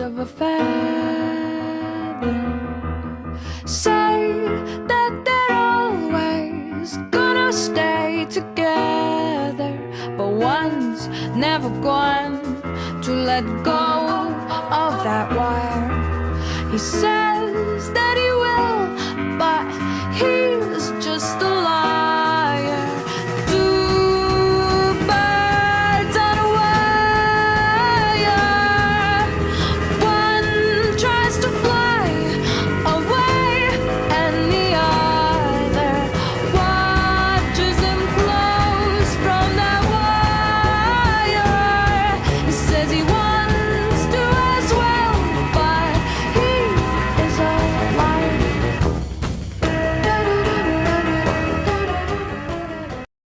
of a feather. Say that they're always gonna stay together, but one's never going to let go of that wire. He says that he